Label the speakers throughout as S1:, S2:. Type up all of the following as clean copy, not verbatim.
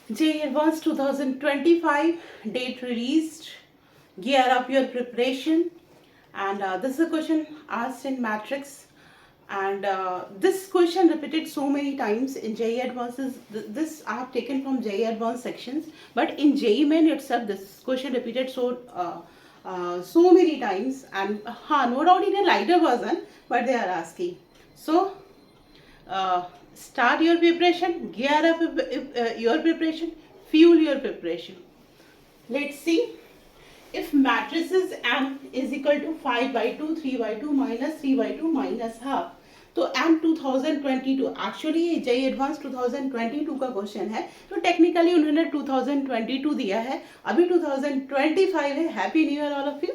S1: JEE Advanced 2025 date released. Gear up your preparation. And this is a question asked in matrix. And this question repeated so many times in JEE Advanced. This I have taken from JEE Advanced sections. But in JEE Main itself, this question repeated so many times. And no doubt in a lighter version, but they are asking. So start your preparation, gear up your preparation, fuel your preparation. Let's see. If matrices m is equal to 5 by 2, 3 by 2 minus 3 by 2 minus half, तो m 2022 actually ये JEE advance 2022 का question है, तो technically उन्होंने 2022 दिया है, अभी 2025 है. Happy new year all of you.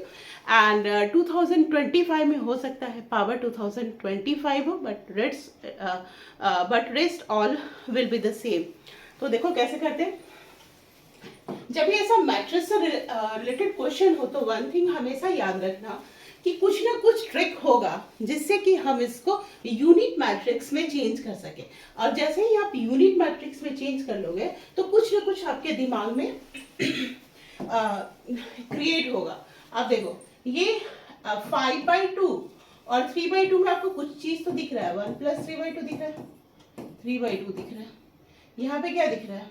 S1: And 2025 में हो सकता है पावर 2025 हो, but rest all will be the same. तो देखो कैसे करते हैं. जब भी ऐसा मैट्रिक्स से रिलेटेड क्वेश्चन हो तो वन थिंग हमेशा याद रखना कि कुछ ना कुछ ट्रिक होगा जिससे कि हम इसको यूनिट मैट्रिक्स में चेंज कर सके. और जैसे ही आप यूनिट मैट्रिक्स में चेंज कर लोगे तो कुछ ना कुछ आपके दिमाग में क्रिएट होगा. आप देखो ये 5 बाई 2 और 3 बाई 2 में आपको कुछ चीज तो दिख रहा है. 1 प्लस 3 बाई 2 दिख रहा है, 3 बाई 2 दिख रहा है. यहाँ पे क्या दिख रहा है?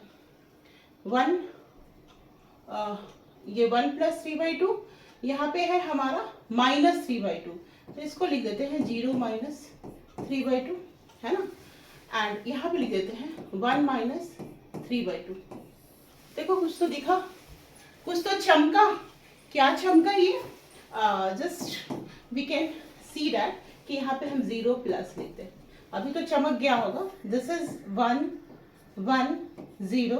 S1: 1, ये 1 प्लस 3 बाई 2. यहाँ पे है हमारा माइनस 3 बाई 2, तो इसको लिख देते हैं 0 माइनस 3 बाई 2, है ना. एंड यहाँ पे लिख देते हैं 1 माइनस 3 बाई 2. देखो कुछ तो दिखा, कुछ तो चमका. क्या चमका ये? Just we can see that कि यहाँ पे हम 0 प्लस लेते हैं. अभी तो चमक गया होगा. This is 1 1 0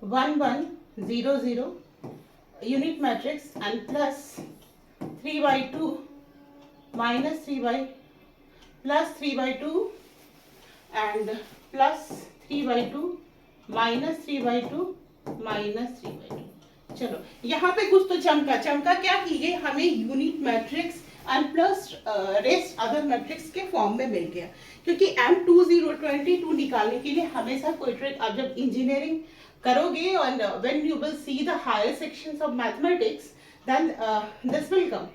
S1: 1 1 0 0 unit matrix and plus 3 by 2 minus 3 by plus 3 by 2 and plus 3 by 2 minus 3 by 2 minus 3 by 2. चलो यहाँ पे कुछ तो चमका. चमका क्या कि ये हमें unit matrix and plus rest other matrix के फॉर्म में मिल गया. क्योंकि M2022 निकालने के लिए हमेशा कोई ट्रिक, आप जब इंजीनियरिंग करोगे और when you will see the higher sections of mathematics then this will come.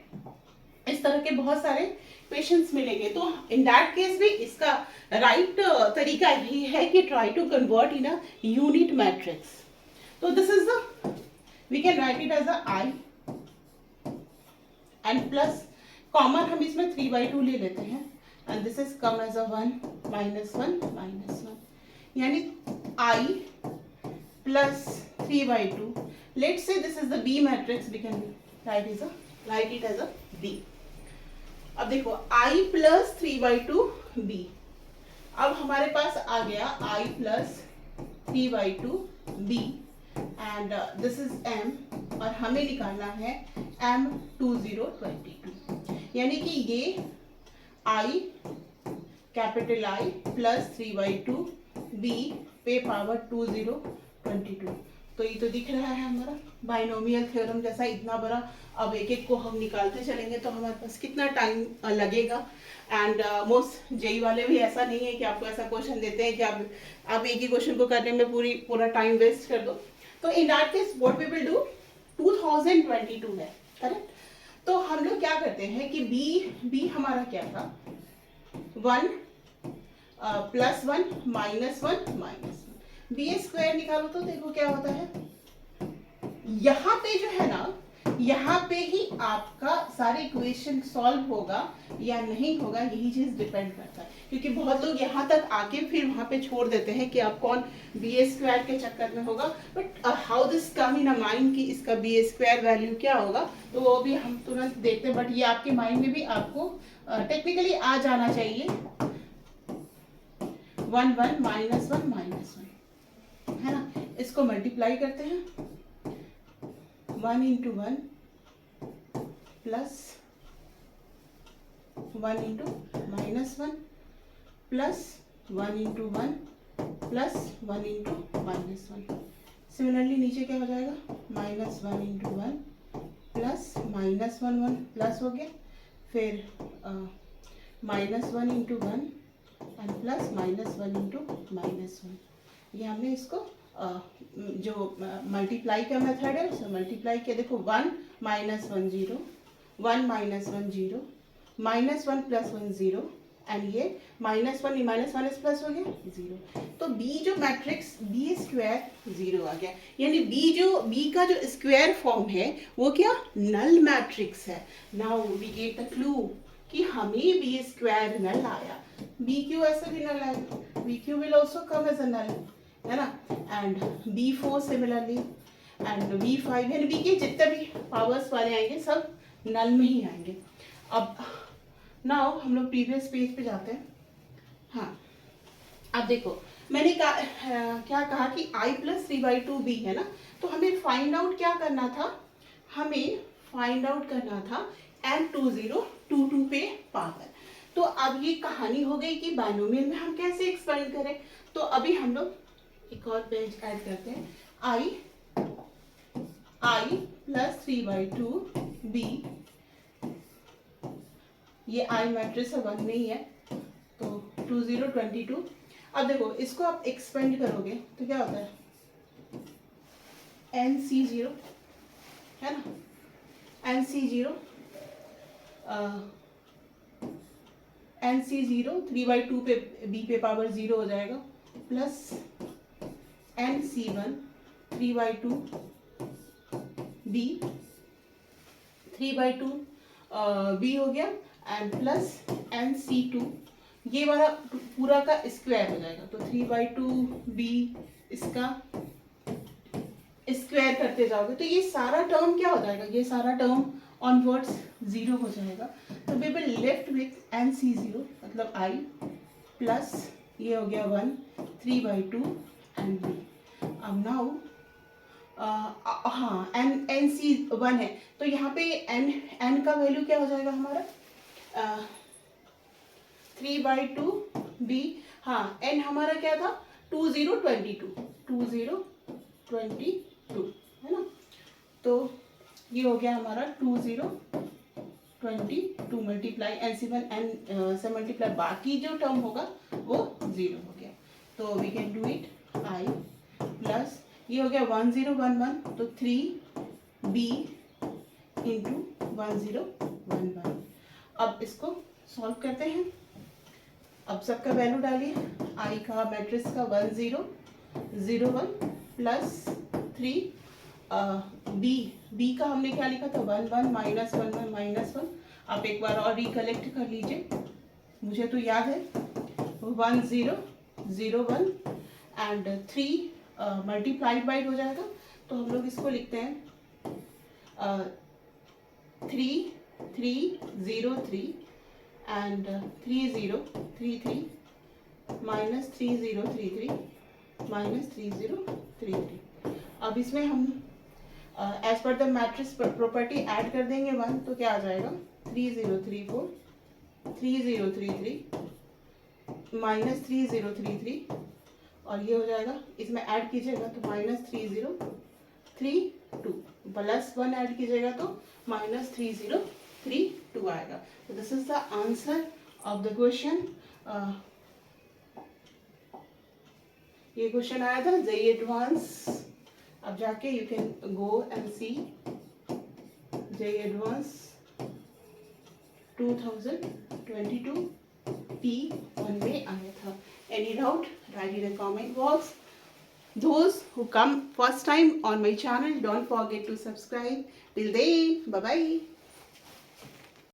S1: इस तरह के बहुत सारे क्वेश्चंस मिलेंगे. तो इन दैट केस भी इसका राइट तरीका यही है कि try to convert in a unit matrix. तो this is the, we can write it as a I and plus common हम इसमें 3 by 2 ले लेते हैं and this is come as a 1 minus 1 minus 1, यानी आई plus 3 by 2. Let's say this is the B matrix. We can write it as a B. अब देखो I plus 3 by 2 B. अब हमारे पास आ गया I plus 3 by 2 B and this is M और हमें निकालना है M 2022. यानी कि ये I capital I plus 3 by 2 B पे पावर 2022. तो ये तो दिख रहा है हमारा बाइनोमियल थ्योरम जैसा इतना बड़ा. अब एक एक को हम निकालते चलेंगे तो हमारे पास कितना टाइम लगेगा. एंड मोस्ट जेई वाले भी ऐसा नहीं है कि आपको ऐसा क्वेश्चन देते हैं कि आप एक ही क्वेश्चन को करने में पूरा टाइम वेस्ट कर दो. तो in that case what we will do, 2022 है करेक्ट. तो हम लोग क्या करते हैं कि बी हमारा क्या था, 1 plus 1 minus 1 minus 1. B square निकालो तो देखो क्या होता है. यहाँ पे जो है ना, यहाँ पे ही आपका सारे इक्वेशन सॉल्व होगा या नहीं होगा, यही चीज डिपेंड करता है. क्योंकि बहुत लोग यहाँ तक आके फिर वहां पे छोड़ देते हैं कि आप कौन बी स्क्वायर के चक्कर में होगा. But how this come in a mind कि इसका बी स्क्वायर वैल्यू क्या होगा, तो वो भी हम तुरंत देखते हैं. बट ये आपके माइंड में भी आपको टेक्निकली आ जाना चाहिए. 1 1 माइनस 1 माइनस 1 है ना. इसको मल्टीप्लाई करते हैं. 1 into 1 plus 1 into minus 1 plus 1 into 1 plus 1 into minus 1. Similarly नीचे क्या हो जाएगा, minus 1 into 1 plus minus 1 1 plus हो गया, फिर minus 1 into 1 and plus minus 1 into minus 1. ये हमने इसको जो मल्टीप्लाई का मेथड है उसमें मल्टीप्लाई किया। देखो 1 minus 1 0, 1 minus 1 0, minus 1 plus 1 0, and ये माइनस वन प्लस हो गया 0। तो बी जो मैट्रिक्स बी स्क्वायर 0 आ गया, यानी बी का जो स्क्वायर फॉर्म है वो क्या नल मैट्रिक्स है। Now we get the clue कि हमें बी स्क्वायर नल आया। बी क्यू ऐसे भी नल आएगा, B Q will also come as a null, है ना। And B4 similarly, and B5, यानी बी के जितने भी पावर्स वाले आएंगे सब नल में ही आएंगे। अब नाउ हम लोग प्रीवियस पेज पे जाते हैं। हाँ, अब देखो मैंने क्या कहा कि I प्लस 3/2B है ना, तो हमें फाइंड आउट क्या करना था, हमें फाइंड आउट करना था M2022 पे पावर। तो अब ये कहानी हो गई कि बाइनोमियल में हम कैसे एक्सपेंड करें। तो अभी हम लोग एक और पेज ऐड करते हैं, I प्लस 3/2B, ये I मैट्रिक्स 1 में ही है, तो 2022। अब देखो इसको आप एक्सपेंड करोगे तो क्या होता है, NC0 है ना, NC0 3/2 पे B पे पावर 0 हो जाएगा, प्लस NC1 3/2 B 3/2 B हो गया, एंड प्लस NC2, ये वाला पूरा का स्क्वायर हो जाएगा। तो 3/2 B इसका स्क्वायर करते जाओगे तो ये सारा टर्म क्या हो जाएगा, ये सारा टर्म ऑनवर्ड्स 0 हो जाएगा। तो we will left with NC0 मतलब I प्लस ये हो गया 1 3/2 एंड B। अब नाउ हाँ NC1 है, तो यहाँ पे n का वैल्यू क्या हो जाएगा हमारा 3/2 B। हाँ n हमारा क्या था 2022 है ना, तो ये हो गया हमारा 2022 मल्टीप्लाई NC1 n से मल्टीप्लाई, बाकी जो टर्म होगा वो 0 हो गया। तो we can do it, I plus ये हो गया 1011, तो 3B इंटू 1011। अब इसको सॉल्व करते हैं। अब सबका वैल्यू डालिए, I का मैट्रिक्स का 1 0 0 1 प्लस 3 B का हमने क्या लिखा था 1 1 माइनस 1 1 माइनस 1। आप एक बार और रिकलेक्ट कर लीजिए, मुझे तो याद है 1 0 0 1 एंड 3 मल्टीप्लाइड बाई हो जाएगा। तो हम लोग इसको लिखते हैं 3 3 0 3 एंड 3 0 3 3 माइनस 3 0 3 3 माइनस 3 0 3 3। अब इसमें हम as per the matrix property add कर देंगे 1, तो क्या आ जाएगा 3 0 3 4 3 0 3 3 माइनस 3 0 3 3, और ये हो जाएगा, इसमें ऐड कीजिएगा तो माइनस 3 0 3 2, प्लस 1 ऐड कीजिएगा तो माइनस 3 0 3 2 आएगा। तो this is the answer of the question. ये क्वेश्चन आया था JEE एडवांस। अब जाके you can go and see JEE advance 2022 P1 में आया था। Any doubt? Write in the comment box. Those who come first time on my channel, don't forget to subscribe. Till then, bye bye.